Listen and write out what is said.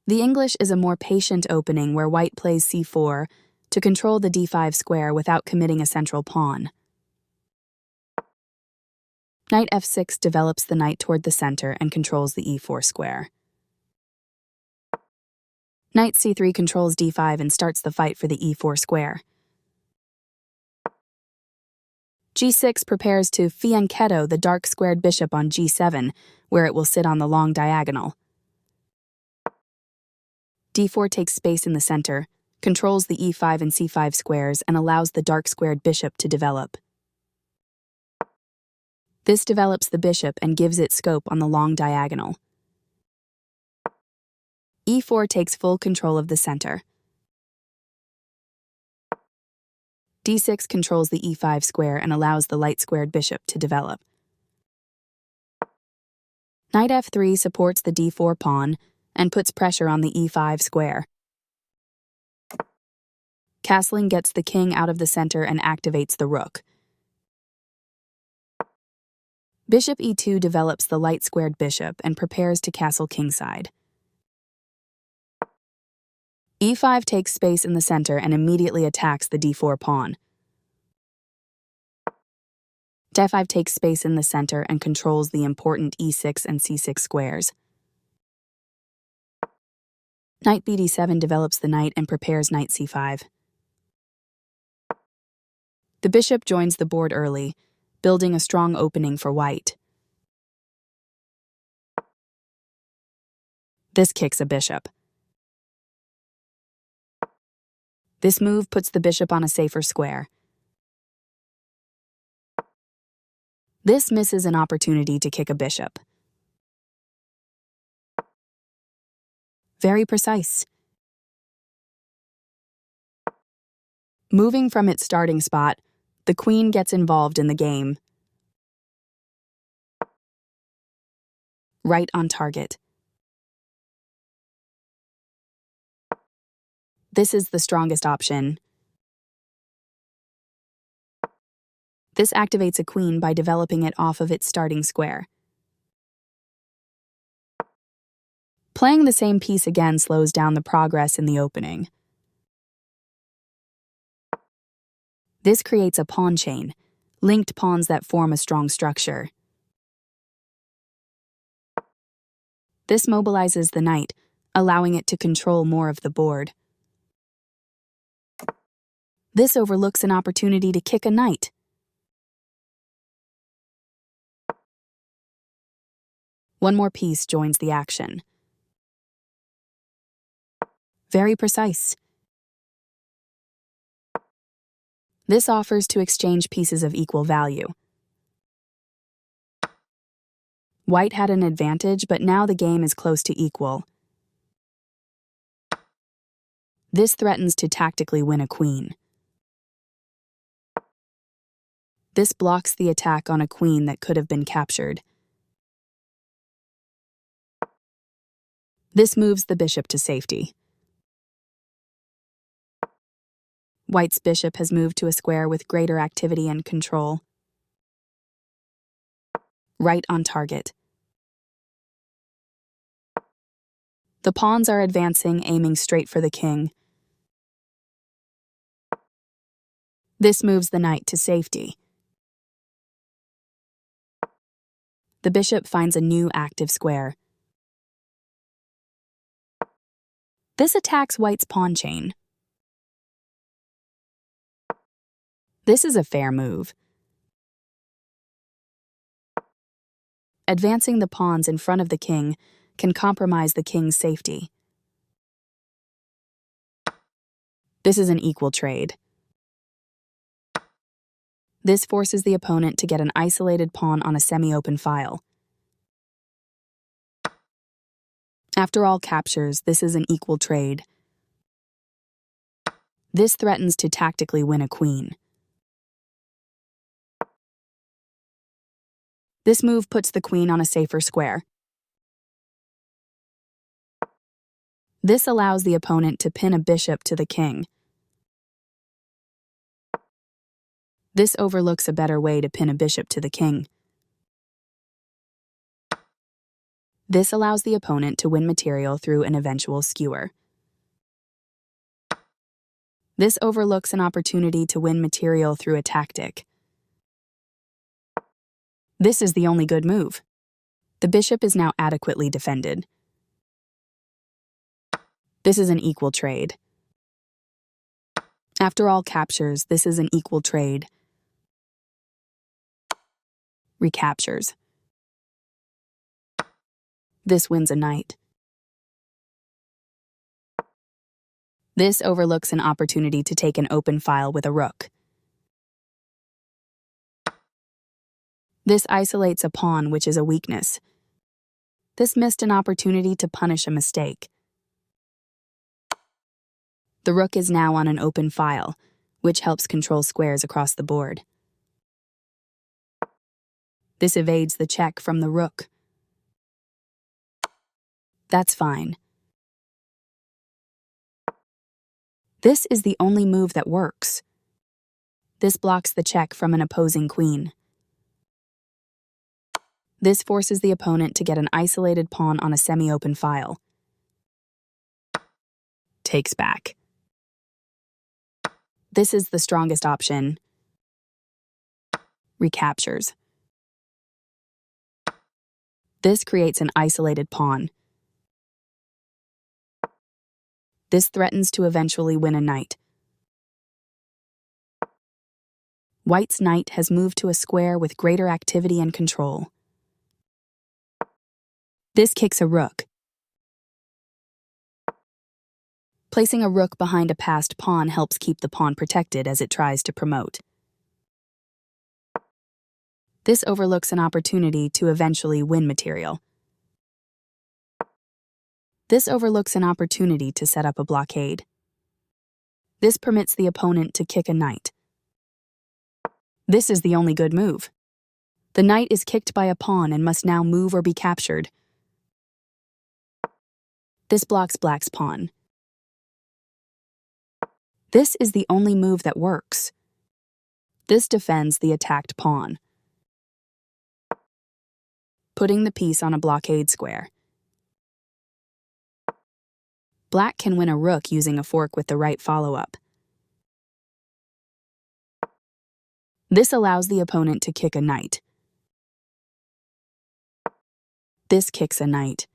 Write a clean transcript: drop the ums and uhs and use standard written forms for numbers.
The English is a more patient opening where white plays c4 to control the d5 square without committing a central pawn. Knight f6 develops the knight toward the center and controls the e4 square. Knight c3 controls d5 and starts the fight for the e4 square. g6 prepares to fianchetto the dark squared bishop on g7, where it will sit on the long diagonal. d4 takes space in the center, controls the e5 and c5 squares, and allows the dark squared bishop to develop. This develops the bishop and gives it scope on the long diagonal. e4 takes full control of the center. d6 controls the e5 square and allows the light-squared bishop to develop. Knight f3 supports the d4 pawn and puts pressure on the e5 square. Castling gets the king out of the center and activates the rook. Bishop e2 develops the light-squared bishop and prepares to castle kingside. e5 takes space in the center and immediately attacks the d4 pawn. d5 takes space in the center and controls the important e6 and c6 squares. Knight bd7 develops the knight and prepares knight c5. The bishop joins the board early, building a strong opening for white. This kicks a bishop. This move puts the bishop on a safer square. This misses an opportunity to kick a bishop. Very precise. Moving from its starting spot, the queen gets involved in the game. Right on target. This is the strongest option. This activates a queen by developing it off of its starting square. Playing the same piece again slows down the progress in the opening. This creates a pawn chain, linked pawns that form a strong structure. This mobilizes the knight, allowing it to control more of the board. This overlooks an opportunity to kick a knight. One more piece joins the action. Very precise. This offers to exchange pieces of equal value. White had an advantage, but now the game is close to equal. This threatens to tactically win a queen. This blocks the attack on a queen that could have been captured. This moves the bishop to safety. White's bishop has moved to a square with greater activity and control. Right on target. The pawns are advancing, aiming straight for the king. This moves the knight to safety. The bishop finds a new active square. This attacks White's pawn chain. This is a fair move. Advancing the pawns in front of the king can compromise the king's safety. This is an equal trade. This forces the opponent to get an isolated pawn on a semi-open file. After all captures, this is an equal trade. This threatens to tactically win a queen. This move puts the queen on a safer square. This allows the opponent to pin a bishop to the king. This overlooks a better way to pin a bishop to the king. This allows the opponent to win material through an eventual skewer. This overlooks an opportunity to win material through a tactic. This is the only good move. The bishop is now adequately defended. This is an equal trade. After all captures, this is an equal trade. Recaptures. This wins a knight. This overlooks an opportunity to take an open file with a rook. This isolates a pawn, which is a weakness. This missed an opportunity to punish a mistake. The rook is now on an open file, which helps control squares across the board. This evades the check from the rook. That's fine. This is the only move that works. This blocks the check from an opposing queen. This forces the opponent to get an isolated pawn on a semi-open file. Takes back. This is the strongest option. Recaptures. This creates an isolated pawn. This threatens to eventually win a knight. White's knight has moved to a square with greater activity and control. This kicks a rook. Placing a rook behind a passed pawn helps keep the pawn protected as it tries to promote. This overlooks an opportunity to eventually win material. This overlooks an opportunity to set up a blockade. This permits the opponent to kick a knight. This is the only good move. The knight is kicked by a pawn and must now move or be captured. This blocks black's pawn. This is the only move that works. This defends the attacked pawn, putting the piece on a blockade square. Black can win a rook using a fork with the right follow-up. This allows the opponent to kick a knight. This kicks a knight.